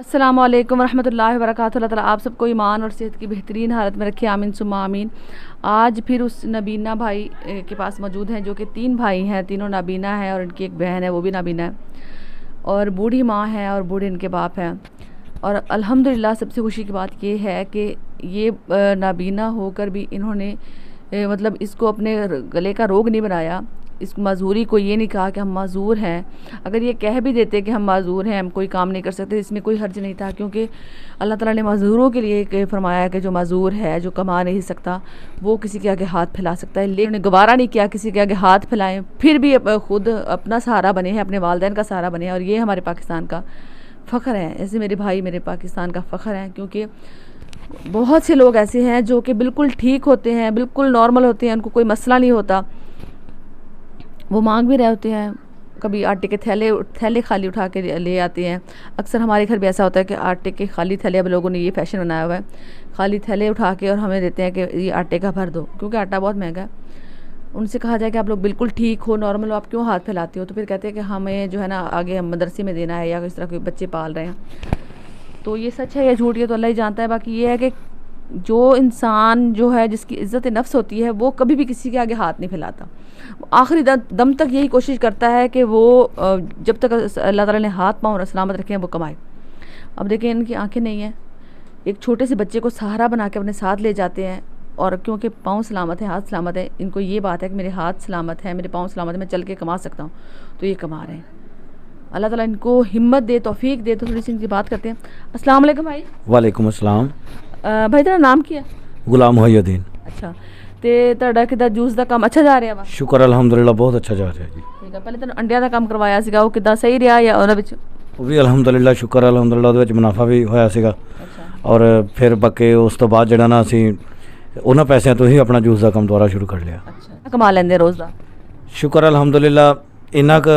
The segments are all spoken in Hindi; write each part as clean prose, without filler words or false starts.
अस्सलामु अलैकुम वरहमतुल्लाहि वबरकातुहू। अल्लाह ताला आप सबको ईमान और सेहत की बेहतरीन हालत में रखे, आमीन सुम्मा आमीन। आज फिर उस नबीना भाई के पास मौजूद हैं जो कि 3 भाई हैं, तीनों नाबीना हैं और इनकी एक बहन है वो भी नाबीना है और बूढ़ी माँ है और बूढ़े इनके बाप हैं। और अल्हम्दुलिल्लाह सबसे खुशी की बात ये है कि ये नाबीना होकर भी इन्होंने मतलब इसको अपने गले का रोग नहीं बनाया, इस माजूरी को ये नहीं कहा कि हम माजूर हैं। अगर ये कह भी देते कि हम माजूर हैं, हम कोई काम नहीं कर सकते, इसमें कोई हर्ज नहीं था, क्योंकि अल्लाह ताला ने माजूरों के लिए फरमाया कि जो माजूर है, जो कमा नहीं सकता, वो किसी के आगे हाथ फैला सकता है। लेकिन गवारा नहीं किया किसी के आगे हाथ फैलाएं, फिर भी खुद अपना सहारा बने हैं, अपने वालिदैन का सहारा बने हैं। और ये हमारे पाकिस्तान का फ़ख्र है। ऐसे मेरे भाई मेरे पाकिस्तान का फ़ख्र है, क्योंकि बहुत से लोग ऐसे हैं जो कि बिल्कुल ठीक होते हैं, बिल्कुल नॉर्मल होते हैं, उनको कोई मसला नहीं होता, वो मांग भी रहे होते हैं। कभी आटे के थैले खाली उठा के ले आते हैं। अक्सर हमारे घर भी ऐसा होता है कि आटे के खाली थैले, अब लोगों ने ये फैशन बनाया हुआ है, खाली थैले उठा के और हमें देते हैं कि ये आटे का भर दो, क्योंकि आटा बहुत महंगा है। उनसे कहा जाए कि आप लोग बिल्कुल ठीक हो, नॉर्मल हो, आप क्यों हाथ फैलाते हो? तो फिर कहते हैं कि हमें जो है ना आगे हम मदरसे में देना है या इस तरह के बच्चे पाल रहे हैं। तो ये सच है या झूठ, ये तो अल्लाह ही जानता है। बाकी ये है कि जो इंसान जो है, जिसकी इज़्ज़त नफ्स होती है, वो कभी भी किसी के आगे हाथ नहीं फैलाता। आखिरी दम तक यही कोशिश करता है कि वो जब तक अल्लाह ताला ने हाथ पाँव सलामत रखे हैं वो कमाए। अब देखें, इनकी आंखें नहीं हैं, एक छोटे से बच्चे को सहारा बना के अपने साथ ले जाते हैं, और क्योंकि पाँव सलामत है, हाथ सलामत है, इनको ये बात है कि मेरे हाथ सलामत है, मेरे पाँव सलामत है, मैं चल के कमा सकता हूँ, तो ये कमा रहे हैं। अल्लाह ताला इनको हिम्मत दे, तौफीक दे। तो थोड़ी सी इनकी बात करते हैं। अस्सलाम वालेकुम भाई। वालेकुम अस्सलाम। भाई तेरा नाम क्या है? गुलाम मुहय्यद्दीन। अच्छा, ਤੇ ਤੁਹਾਡਾ ਕਿੱਦਾਂ ਜੂਸ ਦਾ ਕੰਮ ਅੱਛਾ ਜਾ ਰਿਹਾ ਵਾ? ਸ਼ੁਕਰ ਅਲਹਮਦੁਲਿਲਾ ਬਹੁਤ ਅੱਛਾ ਜਾ ਰਿਹਾ ਜੀ। ਠੀਕ ਹੈ, ਪਹਿਲੇ ਤੁਹਾਨੂੰ ਅੰਡਿਆਂ ਦਾ ਕੰਮ ਕਰਵਾਇਆ ਸੀਗਾ, ਉਹ ਕਿੱਦਾਂ ਸਹੀ ਰਿਹਾ ਜਾਂ ਉਹਨਾਂ ਵਿੱਚ? ਉਹ ਵੀ ਅਲਹਮਦੁਲਿਲਾ ਸ਼ੁਕਰ ਅਲਹਮਦੁਲਿਲਾ ਉਹਦੇ ਵਿੱਚ ਮੁਨਾਫਾ ਵੀ ਹੋਇਆ ਸੀਗਾ। ਅੱਛਾ। ਔਰ ਫਿਰ ਬਾਕੀ ਉਸ ਤੋਂ ਬਾਅਦ ਜਿਹੜਾ ਨਾ ਅਸੀਂ ਉਹਨਾਂ ਪੈਸਿਆਂ ਤੋਂ ਹੀ ਆਪਣਾ ਜੂਸ ਦਾ ਕੰਮ ਦੁਬਾਰਾ ਸ਼ੁਰੂ ਕਰ ਲਿਆ। ਅੱਛਾ, ਕਮਾ ਲੈਂਦੇ ਰੋਜ਼ ਦਾ? ਸ਼ੁਕਰ ਅਲਹਮਦੁਲਿਲਾ ਇੰਨਾ ਕੁ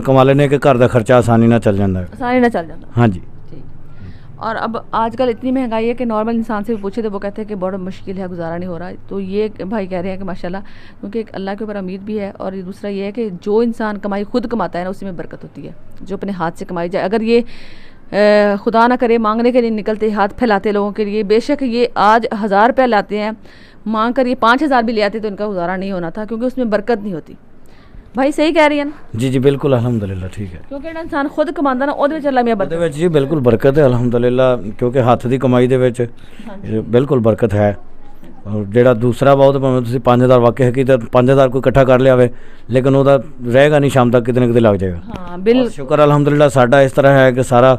ਕਮਾ ਲੈਂਦੇ ਕਿ ਘਰ ਦਾ ਖਰਚਾ ਆਸਾਨੀ ਨਾਲ ਚੱਲ ਜਾਂਦਾ ਹੈ। आसानी ਨਾਲ ਚੱਲ ਜਾਂਦਾ। ਹਾਂਜੀ। और अब आजकल इतनी महंगाई है कि नॉर्मल इंसान से भी पूछे तो वो कहते हैं कि बड़ा मुश्किल है, गुजारा नहीं हो रहा। तो ये भाई कह रहे हैं कि माशाल्लाह, क्योंकि एक अल्लाह के ऊपर उम्मीद भी है, और दूसरा ये है कि जो इंसान कमाई खुद कमाता है ना, उसी में बरकत होती है, जो अपने हाथ से कमाई जाए। अगर ये खुदा ना करे मांगने के लिए निकलते, हाथ फैलाते लोगों के लिए, बेशक ये आज 1000 रुपया लाते हैं, मांग कर ये 5000 भी ले आते तो इनका गुजारा नहीं होना था, क्योंकि उसमें बरकत नहीं होती। भाई सही कह रही है ना? जी जी बिल्कुल अल्हम्दुलिल्लाह ठीक है। क्योंकि ਜਿਹੜਾ ਇਨਸਾਨ ਖੁਦ ਕਮਾਉਂਦਾ ਨਾ, ਉਹਦੇ ਵਿੱਚ ਅੱਲਾ ਮੀਆਂ ਬਰਕਤ। ਉਹਦੇ ਵਿੱਚ ਜੀ ਬਿਲਕੁਲ ਬਰਕਤ ਹੈ ਅਲਹਮਦੁਲਿल्लाह, ਕਿਉਂਕਿ ਹੱਥ ਦੀ ਕਮਾਈ ਦੇ ਵਿੱਚ ਬਿਲਕੁਲ ਬਰਕਤ ਹੈ। ਔਰ ਜਿਹੜਾ ਦੂਸਰਾ ਬਹੁਤ ਭਾਵੇਂ ਤੁਸੀਂ 5000 ਵਾਕਿਆ ਕੀ ਤਾਂ 5000 ਕੋਈ ਇਕੱਠਾ ਕਰ ਲਿਆਵੇ, ਲੇਕਿਨ ਉਹਦਾ ਰਹੇਗਾ ਨਹੀਂ, ਸ਼ਾਮ ਤੱਕ ਕਿਤੇ ਨਾ ਕਿਤੇ ਲੱਗ ਜਾਏਗਾ। ਹਾਂ ਬਿਲ ਸ਼ੁਕਰ ਅਲਹਮਦੁਲਿल्लाह ਸਾਡਾ ਇਸ ਤਰ੍ਹਾਂ ਹੈ ਕਿ ਸਾਰਾ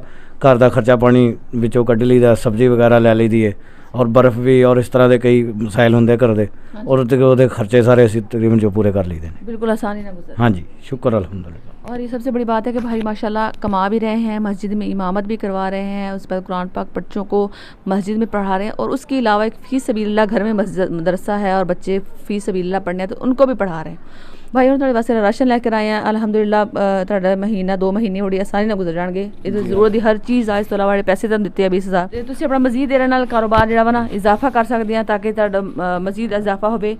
ਘਰ ਦਾ ਖਰਚਾ ਪਾਣੀ ਵਿੱਚੋਂ ਕੱਢ ਲਈਦਾ, ਸਬਜ਼ੀ ਵਗੈਰਾ ਲੈ ਲਈਦੀ ਹੈ, और बर्फ़ भी और इस तरह के कई मसाइल होंगे घर दे, और ਉਹਦੇ खर्चे सारे ਅਸੀਂ तकरीबन जो पूरे कर लीते हैं। बिल्कुल आसानी ना गुजर। हाँ जी शुक्र अल्हम्दुलिल्लाह। और ये सबसे बड़ी बात है कि भाई माशाल्लाह कमा भी रहे हैं, मस्जिद में इमामत भी करवा रहे हैं, उस पर कुरान पाक बच्चों को मस्जिद में पढ़ा रहे हैं, और उसके अलावा एक फ़ी सबीलिल्लाह घर में मदरसा है और बच्चे फ़ी सबीलिल्लाह पढ़ने हैं तो उनको भी पढ़ा रहे हैं। भाई हम थोड़े वास्ते राशन लेकर आए हैं अल्हम्दुलिल्लाह। थोड़ा महीना 2 महीने बड़ी आसानी ना गुजर जाएंगे। ये जरूरत दी हर चीज़ आज तो अलावा पैसे तो दिते 20000 ਤੇ ਤੁਸੀਂ ਆਪਣਾ ਮਜ਼ੀਦ ਇਹਦੇ ਨਾਲ ਕਾਰੋਬਾਰ ਜਿਹੜਾ ਵਾ ਨਾ ਇਜ਼ਾਫਾ ਕਰ ਸਕਦੇ ਆ, ਤਾਂ ਕਿ ਤੁਹਾਡਾ ਮਜ਼ੀਦ ਇਜ਼ਾਫਾ ਹੋਵੇ।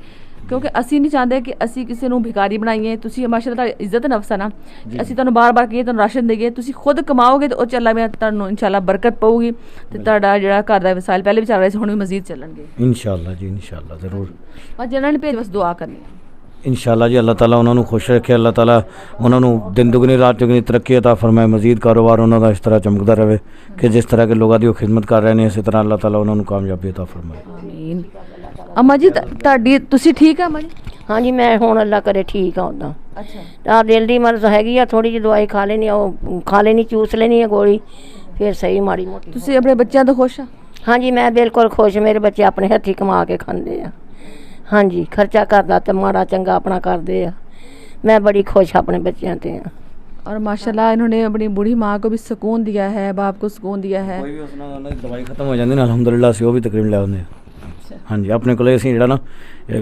ਕਿਉਂਕਿ ਅਸੀਂ ਨਹੀਂ ਚਾਹੁੰਦੇ ਕਿ ਅਸੀਂ ਕਿਸੇ ਨੂੰ ਭਿਖਾਰੀ ਬਣਾਈਏ। ਤੁਸੀਂ ਮਾਸ਼ਾਅੱਲਾ ਤੁਹਾਡੀ ਇੱਜ਼ਤ ਨਫਸ ਹੈ ਨਾ, ਅਸੀਂ ਤੁਹਾਨੂੰ ਬਾਰ-ਬਾਰ ਕਹੀਏ ਤੁਹਾਨੂੰ ਰਾਸ਼ਨ ਦੇਈਏ, ਤੁਸੀਂ ਖੁਦ ਕਮਾਓਗੇ ਤਾਂ ਉਹ ਚ ਅੱਲਾ ਮੈਂ ਤੁਹਾਨੂੰ ਇਨਸ਼ਾਅੱਲਾ ਬਰਕਤ ਪਾਊਗੀ, ਤੇ ਤੁਹਾਡਾ ਜਿਹੜਾ ਘਰ ਦਾ ਵਸਾਇਲ ਪਹਿਲੇ ਵੀ ਚੱਲ ਰਹੇ ਸੀ ਹੁਣ ਵੀ ਮਜ਼ੀਦ ਚੱਲਣਗੇ ਇਨਸ਼ਾਅੱਲਾ ਜੀ ਇਨਸ਼ਾਅੱਲਾ ਜ਼ਰੂਰ। ਬਸ ਜਿਹਨਾਂ ਨੇ ਭੇਜ ਬਸ ਦੁਆ ਕਰਨੀ ਹੈ इंशाअल्लाह जी। अल्लाह ताला उन्होंने खुश रखे, अल्लाह ताला उन्होंने दिन दुगनी रात चुगनी तरक्की अता फरमाए, मजीद कारोबार उन्होंने इस तरह चमकता रहे कि जिस तरह के लोगों की खिदमत कर रहे हैं इसी तरह अल्लाह ताला उन्होंने कामयाबी अता फरमाए। आमीन। अम्मा जी ਤੁਹਾਡੀ ਤੁਸੀਂ ਠੀਕ ਆ? ਅम्मा ਜੀ हाँ जी मैं हुण अल्लाह करे ठीक हाँ उदा। अच्छा। दिल की मर्ज हैगी आ, थोड़ी जी दवाई खा लेनी, खा लेनी, चूस लेनी है गोली, फिर सही माड़ी मोटी। ਤੁਸੀਂ ਆਪਣੇ ਬੱਚਿਆਂ ਤੋਂ ਖੁਸ਼ ਆ? हाँ जी मैं बिल्कुल खुश, मेरे बच्चे अपने हथी कमा के खाते हैं। हाँ जी खर्चा करदा तो माड़ा चंगा अपना करते हैं, मैं बड़ी खुश अपने बच्चों से हाँ। और माशाल्लाह इन्होंने अपनी बूढ़ी माँ को भी सुकून दिया है, बाप को सुकून दिया है। कोई भी उसने दवाई खत्म हो जाती ना अल्हम्दुलिल्लाह से वो भी तकरीबन ले आते हैं। हाँ जी अपने को ਅਸੀਂ ਜਿਹੜਾ ਨਾ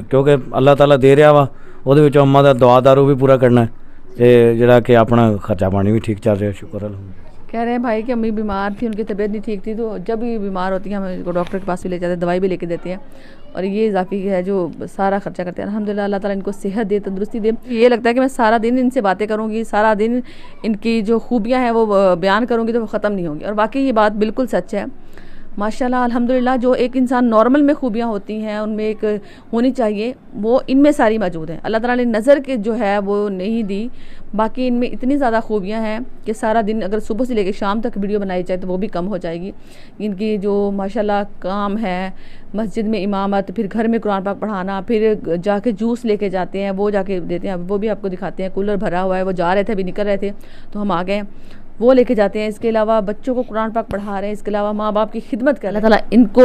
ਕਿਉਂਕਿ ਅੱਲਾਹ ਤਾਲਾ ਦੇ ਰਿਹਾ ਵਾ, ਉਹਦੇ ਵਿੱਚੋਂ ਅੰਮਾ ਦਾ ਦੁਆ ਦਾਰੂ भी पूरा करना है, ਤੇ ਜਿਹੜਾ कि अपना खर्चा पानी भी ठीक चल रहा है शुक्र अल्हम्दुलिल्लाह। कह रहे हैं भाई कि अम्मी बीमार थी, उनकी तबीयत नहीं ठीक थी, तो जब भी बीमार होती हैं हम इनको डॉक्टर के पास भी ले जाते हैं, दवाई भी लेके देते हैं, और ये इजाफी है जो सारा खर्चा करते हैं। अल्हम्दुलिल्लाह अल्लाह ताला इनको सेहत दे, तंदुरुस्ती दे। ये लगता है कि मैं सारा दिन इनसे बातें करूँगी, सारा दिन इनकी जो खूबियाँ हैं वो बयान करूँगी तो वो ख़त्म नहीं होंगी। और वाकई ये बात बिल्कुल सच है। माशाल्लाह अल्हम्दुलिल्लाह जो एक इंसान नॉर्मल में खूबियाँ होती हैं, उनमें एक होनी चाहिए, वो इनमें सारी मौजूद हैं। अल्लाह ताला ने नज़र के जो है वो नहीं दी, बाकी इनमें इतनी ज़्यादा खूबियाँ हैं कि सारा दिन अगर सुबह से लेकर शाम तक वीडियो बनाई जाए तो वो भी कम हो जाएगी। इनकी जो माशाल्लाह काम है, मस्जिद में इमामत, फिर घर में कुरान पाक पढ़ाना, फिर जाके जूस लेके जाते हैं, वो जाके देते हैं, वो भी आपको दिखाते हैं। कूलर भरा हुआ है, वो जा रहे थे, अभी निकल रहे थे तो हम आ गए, वो लेके जाते हैं। इसके अलावा बच्चों को कुरान पाक पढ़ा रहे हैं, इसके अलावा माँ बाप की खिदमत कर। अल्लाह ताला इनको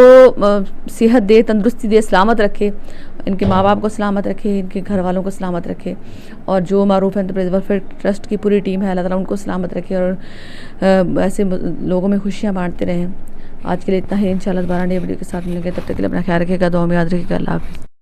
सेहत दे, तंदुरुस्ती दे, सलामत रखे, इनके माँ बाप को सलामत रखे, इनके घर वालों को सलामत रखे, और जो मारूफ एंटरप्राइज वेलफेयर ट्रस्ट की पूरी टीम है, अल्लाह ताला उनको सलामत रखे और ऐसे लोगों में खुशियाँ बांटते रहें। आज के लिए इतना ही, इंशाल्लाह दोबारा नई वीडियो के साथ मिलेंगे, तब तक के लिए अपना ख्याल रखिएगा, दुआ में याद रखिएगा। अल्लाह हाफ़िज़।